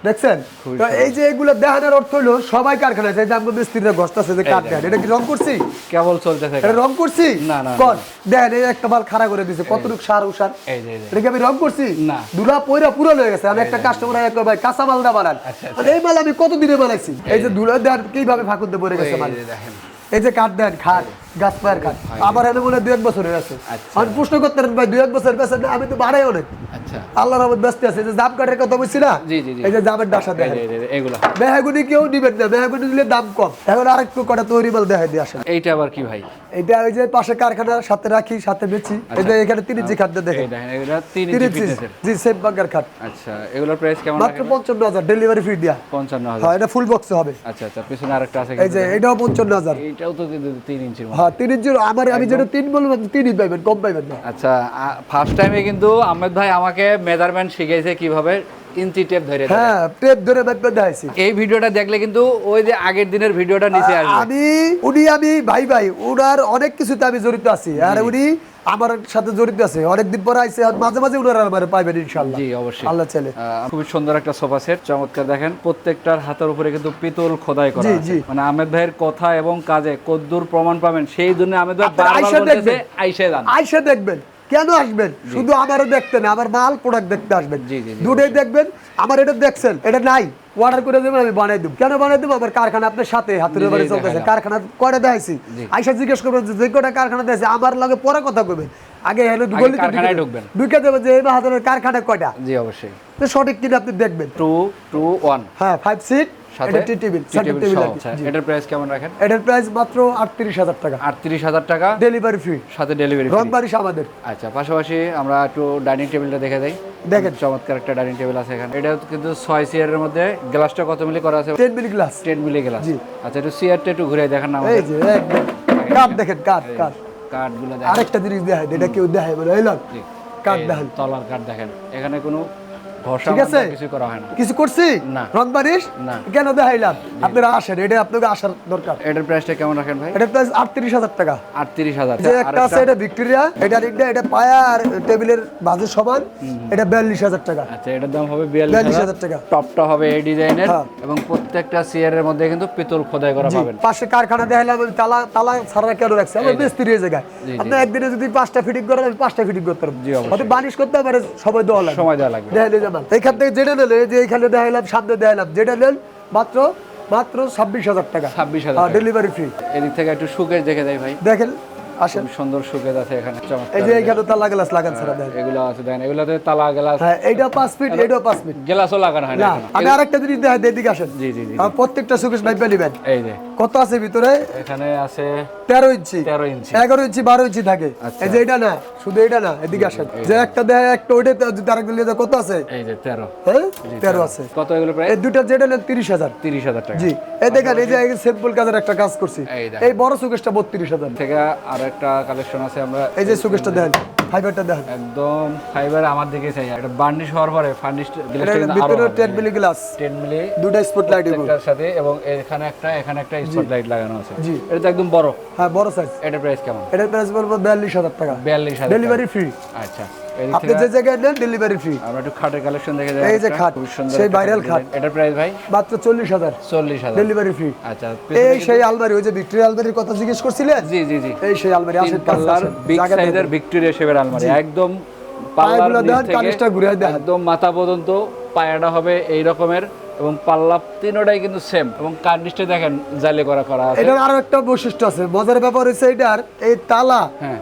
S1: দেখছেন তো এই যে এগুলো দেখানোর অর্থ হলো সবাই কারখানা আছে এই যে আমাদের মিস্ত্রিরা ঘষতেছে যে কাঠ দেন এটা কি রং করছি
S2: কেবল চলতেছে
S1: এটা রং করছি
S2: না, না,
S1: কোন দেখেন এই একটা মাল খাড়া করে দিছে কতটুক সার উসার
S2: এই যে, এই যে।
S1: এটা কি আমি রং করছি
S2: না।
S1: দুলা পয়রা পুরো হয়ে গেছে আমি একটা কাস্টমার ভাই কাঁচা মাল না বানান মানে এই মাল আমি কত দিনে বানাইছি এই যে দুলা দেন কিভাবে ফাঁকুতে পড়ে গেছে
S2: এই
S1: মাল
S2: যে দেখেন
S1: এই যে কাঠ দেন খাট গাছ পায়ের খাট আমার এনে বলে 2-1 বছর হয়ে আছে।
S2: আচ্ছা।
S1: আমি প্রশ্ন করতে পারেন ভাই 2-1 বছর বেচেন না, আমি তো বাড়াই অনেক।
S2: আচ্ছা
S1: আল্লাহর রহমত ব্যস্ত আছে। এই যে জাম কাঠের কথা বলছি না,
S2: জি জি জি
S1: এই যে জামের ডাসা
S2: এই
S1: দেখেন,
S2: যে এগুলা
S1: মেহাগুনি কেউ নিবেন না, মেহাগুনি দিলে দাম কম। এখন আরেকটু কটা তৈরি মাল দেখাই দিয়ে আসেন।
S2: এইটা আবার কি ভাই?
S1: এটা ওই যে পাশে কারখানার সাথে রাখি, সাথে বেচি। এই যে এখানে 3 ইঞ্চি খাট দেখেন,
S2: এই দেখেন এগুলা 3
S1: 3
S2: ইঞ্চি
S1: ইঞ্চি
S2: ফিটনেসের।
S1: জি সেম বাঙ্গার খাট
S2: আচ্ছা এগুলোর প্রাইস কেমন
S1: মাত্র
S2: রাখেন?
S1: 55,000 ডেলিভারি ফ্রি দিয়া।
S2: 55,000।
S1: হ্যাঁ এটা ফুল বক্সে হবে।
S2: আচ্ছা আচ্ছা পিছনে আরেকটা আছে
S1: এই যে এটাও 55,000।
S2: এইটাও তো কিন্তু 3 ইঞ্চির মতো।
S1: হ্যাঁ 3 ইঞ্চির আমি যেটা 3 বলবো 3ই পাইবেন, কম পাইবেন না।
S2: আচ্ছা ফার্স্ট টাইমে কিন্তু আহমেদ ভাই আমাকে মেজারমেন্ট শিখাইছে কিভাবে ইঞ্চি টেপ ধরে ধরে।
S1: হ্যাঁ টেপ ধরে মাপতে দেখাইছি।
S2: এই ভিডিওটা দেখলে কিন্তু ওই যে আগের দিনের ভিডিওটা নিচে আসবে।
S1: আমি ভাই ওনার অনেক কিছুতে আমি জড়িত আছি, আর উনি আমার সাথে জড়িত আছে। অনেকদিন পরে আইছে, আর মাঝে মাঝে উনারা আমার পাইবেন ইনশাআল্লাহ।
S2: জি অবশ্যই
S1: আল্লাহ চাইলে।
S2: খুব সুন্দর একটা সোফা সেট, চমৎকার। দেখেন প্রত্যেকটার হাতের উপরে কিন্তু পিতল খোদাই করা
S1: জি,
S2: আছে।
S1: জি।
S2: মানে আহমেদ ভাইয়ের কথা এবং কাজে কদ্দুর প্রমাণ পাবেন, সেই জন্য আহমেদ ভাই
S1: আপনারা
S2: বারবার
S1: আইসা
S2: বলতেছে
S1: দেখবেন।
S2: আইসা যান।
S1: আইসা দেখবেন, কেন আসবেন? শুধু আমারও দেখতে না, আমার মাল প্রোডাক্ট দেখতে আসবেন।
S2: জি, জি, জি,
S1: দুটোই দেখবেন। আমার এটা দেখছেন, এটা নাই, অর্ডার করে দেবেন, আমি বানাই দেব। কেন বানাই দেব? আমার কারখানা আপনার সাথে হাতের
S2: জি,
S1: বাড়ি
S2: জি,
S1: চলতেছে,
S2: দেখালাম।
S1: কারখানা করে দেখাইছি। আইসা জিজ্ঞেস করবেন যে কটা কারখানা দিয়েছে, আমার লগে পরে কথা কইবেন। আগে হলো গলিতে
S2: কারখানায় ঢুকবেন।
S1: ঢুকে দেবেন যে এই বাহাদুরের কারখানা কয়টা,
S2: জি অবশ্যই।
S1: তো সঠিক কিনা আপনি দেখবেন।
S2: 2 2 1
S1: হ্যাঁ 5 সিট,
S2: সাথে
S1: এটা টি টেবিল, সেন্টার
S2: টেবিল
S1: টেবিল
S2: সহ।
S1: আছে।
S2: আচ্ছা, এটার প্রাইস কেমন রাখেন?
S1: এটার প্রাইস মাত্র 38,000 টাকা,
S2: 38,000 টাকা
S1: ডেলিভারি ফ্রি,
S2: সাথে ডেলিভারি।
S1: রংবাড়ি আমাদের।
S2: আচ্ছা পাশাপাশি আমরা একটু ডাইনিং টেবিলটা দেখে দেই।
S1: দেখেন
S2: চমৎকার একটা ডাইনিং টেবিল আছে এখানে। এটা কিন্তু 6 চেয়ারের মধ্যে গ্লাসটা কত মিলি করা আছে?
S1: 10 মিলি গ্লাস।
S2: 10 milli glass. আচ্ছা একটু চেয়ারটা একটু ঘুরে দেখান না
S1: এই
S2: আমাদের।
S1: যে একদম কাঠ দেখেন, কাঠ।
S2: কাঠগুলো দেখেন।
S1: আরেকটা জিনিস দেখায়, এটা কেউ দেখায় বলে এই লোক
S2: জি।
S1: কাঠ
S2: এই
S1: দেখেন।
S2: তলার কাঠ দেখেন। এখানে কোনো ঘষা
S1: ঠিক আছে?
S2: মাজা কিছু করা হয় না।
S1: কিছু করছি
S2: না।
S1: রং বানিশ
S2: না।
S1: কেন দেখাইলাম? আপনারা আসেন, এটা আপনাকে আসার দরকার।
S2: এটার প্রাইসটা কেমন রাখেন ভাই?
S1: এটা প্রাইস 38,000 টাকা।
S2: 38,000।
S1: যে একটা আছে এটা ভিক্টোরিয়া, এটা পায়া আর টেবিলের বাজু সমান, এটা 42,000 টাকা।
S2: আচ্ছা এটার দাম হবে
S1: 42,000 টাকা।
S2: টপটা হবে এই ডিজাইনের
S1: হ্যাঁ।
S2: এবং প্রত্যেকটা চেয়ারের মধ্যে কিন্তু পিতল খোদাই করা
S1: জি,
S2: পাবেন।
S1: পাশে কারখানা দেখাইলাম, আমি তালা ছাড়া কেন রাখছি? আমার মিস্ত্রি এই জায়গায়।
S2: জি, জি।
S1: আপনি একদিনে যদি 5টা ফিটিং করেন, আমি 5টা ফিটিং করতে পারবো।
S2: জি, অবশ্যই।
S1: হয়তো বানিশ করতে পারে, সময় দেওয়া লাগবে।
S2: সময় দেওয়া লাগবে।
S1: দেখাইলে যাবেন। এইখান থেকে যেটা নিলে, যে এইখানে দেখাইলাম, সামনে দেখাইলাম, যেটা নেন মাত্র 26,000 টাকা,
S2: 26,000 টাকা।
S1: Delivery free.
S2: এদিক থেকে একটু সুকেশ দেখে দেয় ভাই।
S1: দেখেন আসেন,
S2: খুব সুন্দর সুকেশ আছে এখানে, চমৎকার।
S1: এই যে এইখানে তালা গ্লাস লাগান ছাড়া দেন।
S2: এগুলো আছে দেখেন, এগুলোতে তালা গ্লাস
S1: হ্যাঁ এইটা 5 ফিট, এইটাও 5 ফিট।
S2: গ্লাসও লাগানো হয় না
S1: না,
S2: এখনো।
S1: আমি আরেকটা জিনিস দেখাই, এদিকে আসেন।
S2: জি জি জি।
S1: প্রত্যেকটা সুকেশ ভাইবা নিবেন।
S2: এই যে
S1: কত আছে ভিতরে?
S2: এখানে আছে
S1: 13 ইঞ্চি,
S2: 13 ইঞ্চি।
S1: 11 ইঞ্চি, 12 ইঞ্চি থাকে।
S2: আচ্ছা।
S1: এই যে এটা না, শুধু এটা না, এদিকে আসেন। যে একটা দেখায়, একটা ওইটা যদি আরেকটা নিয়ে যায়, কত আছে?
S2: এই যে 13।
S1: হ্যাঁ 13 আছে।
S2: কত এগুলো প্রায়?
S1: এই দুইটা যেটা নেন 30,000।
S2: 30,000 টাকা।
S1: জি, এই দেখেন, এই যে সিম্পল কাজের একটা কাজ করছি।
S2: এই দেখেন।
S1: এই বড় সুকেশটা 32,000
S2: থেকে আর একটা কালেকশন আছে আমরা।
S1: এই যে সুকেশটা দেখেন, ফাইবারটা দেখেন।
S2: একদম ফাইবার আমার দিকে চাই। এটা বার্নিশ হওয়ার পরে ফার্নিশ গ্লাসটা কিন্তু আরো
S1: ভিতরে 10 মিলি গ্লাস,
S2: 10 মিলি
S1: দুটো স্পট লাইট দিব।
S2: এটার সাথে, এবং এখানে একটা স্পট লাইট লাগানো আছে।
S1: জি।
S2: এটা তো একদম বড়।
S1: হ্যাঁ বড় সাইজ।
S2: এটার প্রাইস কেমন?
S1: এটার প্রাইস বলবো 42,000 টাকা,
S2: 42,000
S1: ডেলিভারি ফ্রি।
S2: আচ্ছা এদিক
S1: আপনি
S2: থেকে
S1: যে জায়গায় নেন ডেলিভারি ফ্রি।
S2: আমরা একটু খাটের কালেকশন দেখে যাই।
S1: এই যে খাট,
S2: খুব সুন্দর
S1: সেই
S2: একটা
S1: ভাইরাল খাট।
S2: এটার প্রাইস ভাই
S1: মাত্র 40,000,
S2: 40,000।
S1: Delivery free.
S2: আচ্ছা
S1: এই সেই আলমারি, ওই যে ভিক্টোরিয়া আলমারির কথা জিজ্ঞেস করছিলেন,
S2: জি জি জি।
S1: এই সেই আলমারি আসেন, কাছে
S2: পাল্লার
S1: আসেন,
S2: বিগ
S1: জায়গা
S2: সাইজের
S1: দেন।
S2: ভিক্টোরিয়া শেপের আলমারি, একদম
S1: পায়াগুলো
S2: পাল্লার নিচ
S1: দেন,
S2: থেকে
S1: কানিসটা ঘুরে দেন।
S2: একদম মাথা পর্যন্ত পায়াটা হবে এই রকমের, এবং পাল্লা তিনটাই কিন্তু সেম, এবং কার্নিশটা দেখেন জালে করা আছে।
S1: এটার আরো একটা বৈশিষ্ট্য আছে, মজার ব্যাপার হচ্ছে এটার এই তালা
S2: হ্যাঁ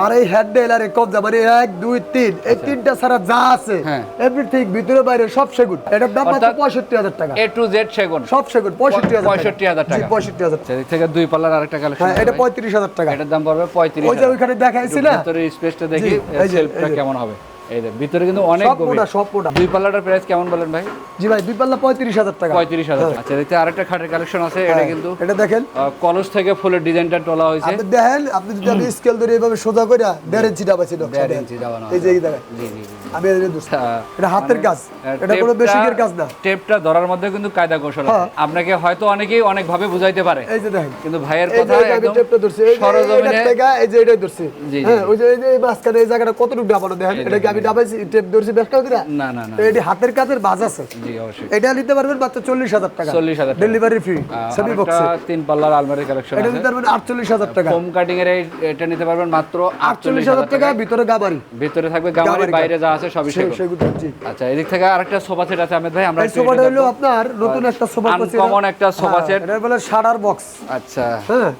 S1: আর এই হ্যান্ডেল আর এই কবজা, মানে 1 2 3, এই তিনটা ছাড়া যা আছে
S2: হ্যাঁ।
S1: এভরিথিং ভিতরে বাইরে সব সেগুন। এটার দাম মাত্র
S2: অর্থাৎ
S1: 65,000 টাকা,
S2: A to Z সেগুন।
S1: সব সেগুন 65,000
S2: 65,000 টাকা।
S1: জি 65,000।
S2: সেদিক থেকে দুই পাল্লার আরেকটা কালেকশন।
S1: হ্যাঁ এটা 35,000 টাকা।
S2: এটার দাম পড়বে
S1: ওই যে
S2: 35,000।
S1: ওইখানে দেখাইছি না,
S2: ভিতরে স্পেসটা দেখি
S1: জি, এই যে,
S2: সেলফটা
S1: এই যে।
S2: কেমন হবে। এই যে ভিতরে কিন্তু অনেক
S1: সব
S2: গভীর।
S1: মোটা, সব মোটা।
S2: দুই পাল্লাটার প্রাইস কেমন বলেন ভাই?
S1: জি ভাই, দুই পাল্লা 35,000 টাকা।
S2: 35,000। আচ্ছা দেখতে আরেকটা খাটের কালেকশন আছে। এটা
S1: হ্যাঁ,
S2: কিন্তু
S1: এটা দেখেন,
S2: কলস থেকে ফুলের ডিজাইনটা তোলা হয়েছে।
S1: আপনি দেখেন, আপনি যদি আমি স্কেল ধরে এইভাবে সোজা করে 1.5 ইঞ্চি ডাবাইছি,
S2: 1.5 ইঞ্চি দাবানো
S1: এই যে এই দেখেন,
S2: জি জি জি।
S1: আমি এই যে দুসরা। এটা হাতের কাজ, এটা কোনো বেশিকের কাজ না।
S2: টেপটা ধরার মধ্যে কিন্তু কায়দা কৌশল আছে।
S1: হ্যাঁ।
S2: আপনাকে হয়তো অনেকেই অনেক ভাবে বুঝাইতে পারে,
S1: এই যে দেখেন,
S2: কিন্তু ভাইয়ের
S1: এই
S2: কথা
S1: যে আমি
S2: একদম
S1: টেপটা ধরছি, এই যে
S2: সরজমিনে
S1: এটা থেকে এই যে এটাই ধরছি।
S2: জি, জি,
S1: হ্যাঁ ওই যে এই যে এই মাঝখানে এই জায়গাটা কতটুকু ডাবানো দেখেন, এটা কি আমি ডাবাইছি, টেপ ধরছি বেশ করে দিরা?
S2: না না না।
S1: তো এটি হাতের কাজের বাজ আছে।
S2: জি অবশ্যই।
S1: এটা নিতে পারবেন মাত্র 40,000 টাকা,
S2: 40,000 টাকা।
S1: ডেলিভারি ফ্রি, সেমি বক্সে।
S2: তিন পাল্লার আলমারি কালেকশন
S1: এটা
S2: আছে।
S1: নিতে পারবেন 48,000 টাকা,
S2: ফোম কাটিং এর এটা নিতে পারবেন মাত্র
S1: 48,000 টাকা, ভিতরে গাবারি,
S2: ভিতরে থাকবে গামারি,
S1: গামারি
S2: বাইরে যা আছে সবই সেগুন।
S1: সেগুন। জি,
S2: আচ্ছা এদিক থেকে আরেকটা সোফা সেট আছে আহমেদ ভাই, আমরা
S1: এই
S2: একটু
S1: সোফাটা
S2: এটা
S1: হলো
S2: দেখবো।
S1: আপনার নতুন একটা সোফা করছি,
S2: আনকমন একটা সোফা সেট।
S1: এটা বলে শাড়ার বক্স।
S2: আচ্ছা
S1: হ্যাঁ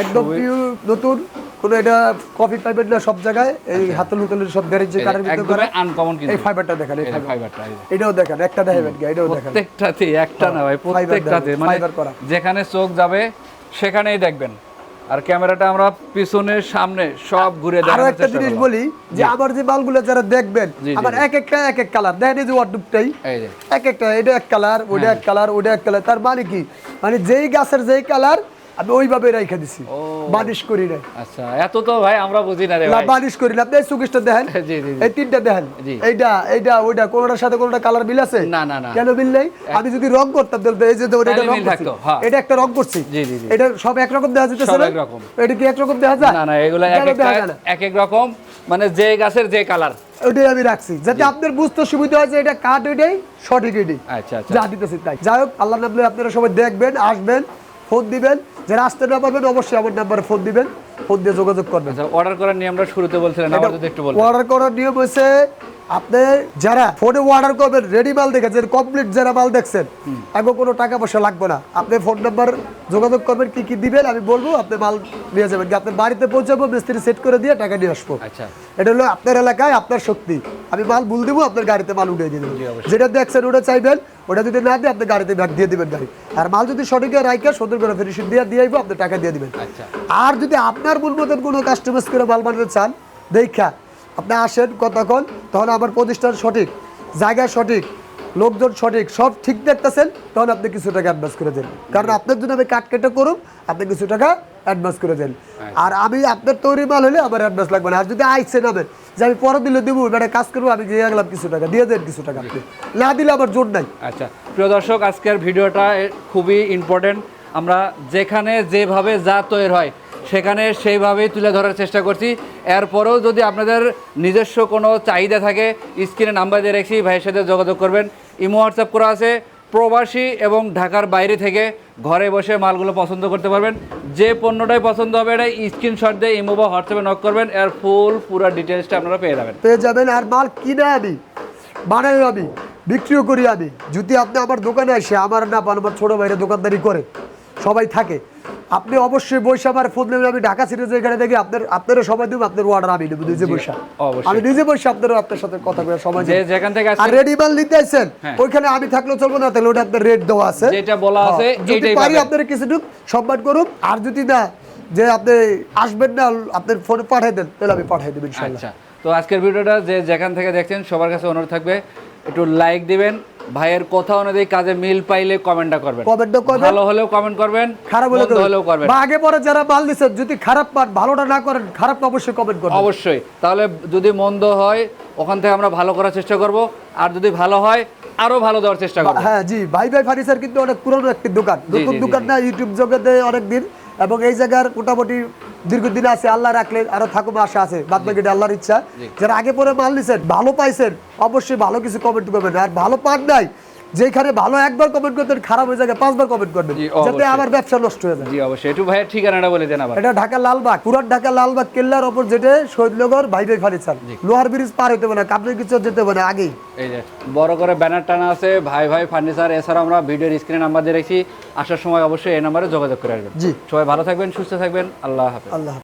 S1: একদম পিওর নতুন, কোনো এটা কপি পাইবেন না সব জায়গায়, এই হাতল হুতলের সব গ্যারেজ কারের ভিতরে
S2: একদম আনকমন কিন্তু
S1: এই ফাইবারটা দেখেন, এই
S2: ফাইবারটা
S1: এটাও দেখেন, একটা দেখাবেন কি, এটাও দেখেন
S2: প্রত্যেকটাতে, একটা না ভাই, প্রত্যেকটাতে মানে
S1: ফাইবার করা।
S2: যেখানে চোখ যাবে সেখানেই দেখবেন। আর ক্যামেরাটা আমরা পিছনে সামনে সব ঘুরে
S1: আরো
S2: দেখানোর
S1: একটা
S2: চেষ্টা
S1: জিনিস
S2: করব।
S1: বলি যে আমার যে মালগুলো যারা দেখবেন,
S2: জি, জি,
S1: আমার
S2: জি।
S1: এক একটা এক এক কালার দেখেন, এই যে ওয়ার্ডরোবটাই
S2: এই যে
S1: এক একটা, এটা এক কালার, ওটা এক কালার, ওটা এক কালার। তার মানে কি, মানে যেই গাছের যেই কালার আমি ওইভাবে রাইখা দিছি, বানিশ করি না।
S2: আচ্ছা, এত তো ভাই আমরা বুঝি না রে
S1: না
S2: ভাই।
S1: বানিশ করি না। আপনি এই সুকেশটা দেখেন,
S2: জি, জি, জি।
S1: এই তিনটা দেখেন,
S2: জি।
S1: এইটা এইটা ওইটা, কোনটার সাথে কোনটা কালার মিল আছে?
S2: না, না, না।
S1: কেন মিল নেই? আমি যদি রং করতাম তাহলে এই যে ওটা
S2: তাহলে
S1: রং
S2: মিল
S1: করছি,
S2: থাকতো, হ্যাঁ।
S1: এটা একটা রং করছি,
S2: জি, জি, জি।
S1: এটা সব একরকম দেখা যাচ্ছে
S2: সব
S1: না?
S2: একরকম।
S1: এটা কি একরকম দেখা যায়?
S2: না, না, এগুলো এক
S1: কেন
S2: একটা
S1: দেখা যায় না?
S2: এক এক রকম, মানে যে গাছের যে কালার।
S1: ওইটাই আমি রাখছি যাতে আপনার বুঝতে সুবিধা হয় যে এটা কাট, ওইটাই সঠিক, এটাই
S2: আচ্ছা, আচ্ছা।
S1: যা দিতেছি তাই। যাই হোক, আল্লাহ নামলে আপনারা সবাই দেখবেন, আসবেন, ফোন দিবেন, যারা আসতে না পারবেন অবশ্যই আমার নাম্বারে ফোন দিবেন, ফোন দিয়ে যোগাযোগ করবেন।
S2: আচ্ছা, অর্ডার করার নিয়ে আমরা শুরুতে বলছিলেন, আবার যদি একটু বলতেন।
S1: অর্ডার করার নিয়ম হচ্ছে, আপনি যারা ফোনে অর্ডার করবেন, রেডি মাল দেখেছেন, কমপ্লিট যারা মাল দেখছেন, আগে কোনো টাকা পয়সা লাগবে না। আপনি ফোন নাম্বার যোগাযোগ করবেন, কি কি দিবেন আমি বলবো, আপনি মাল নিয়ে যাবেন, কি আপনার বাড়িতে পৌঁছাবো, মিস্ত্রি সেট করে দিয়ে টাকা নিয়ে আসবো।
S2: আচ্ছা,
S1: এটা হলো আপনার এলাকায় আপনার শক্তি, আমি মাল বল দিব, আপনার গাড়িতে মাল উঠিয়ে দিয়ে দেবো।
S2: জি, অবশ্যই।
S1: যেটা দেখছেন ওটা চাইবেন, ওটা যদি না দিয়ে আপনি গাড়িতে ব্যাগ দিয়ে দিবেন গাড়ি, আর মাল যদি সঠিক রাইকা সুন্দর করে ফিনিশিং দিয়ে আইবো, আপনি টাকা দিয়ে দিবেন।
S2: আচ্ছা।
S1: আর যদি আপনার মন মতন কোনো কাস্টমাইজ করে মাল বানাতে চান, দেখা আপনি আসেন কতক্ষণ, তখন আমার প্রতিষ্ঠান সঠিক, জায়গা সঠিক, লোকজন সঠিক, সব ঠিক দেখতেছেন, তখন আপনি কিছু টাকা অ্যাডভান্স করে দেন। কারণ আপনার জন্য আমি কাট কেটে করুন, আপনি কিছু টাকা অ্যাডভান্স করে দেন। আর আমি আপনার তৈরি মাল হলে আমার অ্যাডভান্স লাগবে না। আর যদি আইসে নামেন যে আমি পরে দিলে দেবো, এটা কাজ করবো, আমি দিয়ে গেলাম কিছু টাকা, দিয়ে দেন কিছু টাকা, আপনি না দিলে আমার জোর নাই।
S2: আচ্ছা, প্রিয় দর্শক, আজকের ভিডিওটা খুবই ইম্পর্টেন্ট। আমরা যেখানে যেভাবে যা তৈরি হয় সেখানে সেইভাবেই তুলে ধরার চেষ্টা করছি। এরপরেও যদি আপনাদের নিজস্ব কোনো চাহিদা থাকে, স্ক্রিনে নাম্বার দিয়ে রেখেছি, ভাইয়ের সাথে যোগাযোগ করবেন। ইমো হোয়াটসঅ্যাপ করা আছে। প্রবাসী এবং ঢাকার বাইরে থেকে ঘরে বসে মালগুলো পছন্দ করতে পারবেন। যে পণ্যটাই পছন্দ হবে এটা স্ক্রিনশট দিয়ে ইমো বা হোয়াটসঅ্যাপে নক করবেন, এর পুরো ডিটেলসটা আপনারা পেয়ে যাবেন।
S1: আর মাল কিনে আমি বানাই, আমি বিক্রিও করি। আমি যদি আপনি আমার দোকানে আসে, আমার না পান, আমার ছোটো ভাইরা দোকানদারি করে, সবাই থাকে, আপনি অবশ্যই বৈশা আমার ফোন নেবেন। আমি ঢাকা সিটি যেখানে দেখি আপনারা সবাই দেবো, আপনার অর্ডার আমি নেবো নিজে বৈশা, আমি নিজে বৈশা আপনার সাথে কথা বলে সবাই
S2: যেখান থেকে
S1: আর রেডি মাল নিতে আসছেন, ওইখানে আমি থাকলেও চলবো না, তাহলে ওটা আপনার রেট দেওয়া আছে,
S2: যেটা বলা আছে
S1: যদি
S2: এইটাই
S1: পারি
S2: পাবেন।
S1: আপনারা কিছুটুকু সম্মান করুন। আর যদি না, যে আপনি আসবেন না, আপনার ফোনে পাঠিয়ে দেন, তাহলে আমি পাঠিয়ে দেবো ইনশাআল্লাহ।
S2: আচ্ছা, তো আজকের ভিডিওটা যে যেখান থেকে দেখছেন সবার কাছে অনুরোধ থাকবে, একটু লাইক দিবেন, ভাইয়ের কথা অনুযায়ী কাজে মিল পাইলে কমেন্টটা করবেন, ভালো হলেও কমেন্ট করবেন,
S1: খারাপ
S2: হলেও করবেন।
S1: বা আগে পরে যারা মাল দিচ্ছেন, যদি খারাপ পান, ভালোটা না করেন, খারাপ অবশ্যই কমেন্ট করবেন।
S2: অবশ্যই, তাহলে যদি মন্দ হয় ওখান থেকে আমরা ভালো করার চেষ্টা করব, আর যদি ভালো হয় আরো ভালো দেওয়ার চেষ্টা করব।
S1: হ্যাঁ জি, ভাই ফার্নিচার কিন্তু অনেক পুরনো একটি দোকান, নতুন দোকান না, ইউটিউব জগতে অনেক দিন, এবং এই জায়গার মোটামুটি দীর্ঘদিন আছে, আল্লাহ রাখলে আরো থাকুক আশা আছে, বাদ বাকিটা আল্লাহর ইচ্ছা। যারা আগে পরে মাল নিছেন, ভালো পাইছেন, অবশ্যই ভালো কিছু কমেন্ট করবেন। আর ভালো পান নাই, যেখানে ভালো একবার কমেন্ট করতেন, খারাপ হয়ে যায় 5 বার কমেন্ট করবেন, যাতে আমার ব্যবসা নষ্ট হয়ে যায়।
S2: জি অবশ্যই, একটু ভাইয়ের ঠিকানাটা বলে দেন আবার।
S1: এটা ঢাকা লালবাগ, পুরান ঢাকা লালবাগ কেল্লার ওপর, যেটা শহীদনগর ভাই ফার্নিচার, লোহার ব্রিজ পার হইতে হবে না, কাপড় কিছু যেতে হবে না, আগেই
S2: এই যে বড় করে ব্যানার টানা আছে ভাই ফার্নিচার। এছাড়া আমরা ভিডিওর স্ক্রিনে নাম্বার দিয়ে রেখেছি, আসার সময় অবশ্যই এই নাম্বারে যোগাযোগ করে আসবেন।
S1: জি,
S2: সবাই ভালো থাকবেন, সুস্থ থাকবেন, আল্লাহ হাফেজ।
S1: আল্লাহ।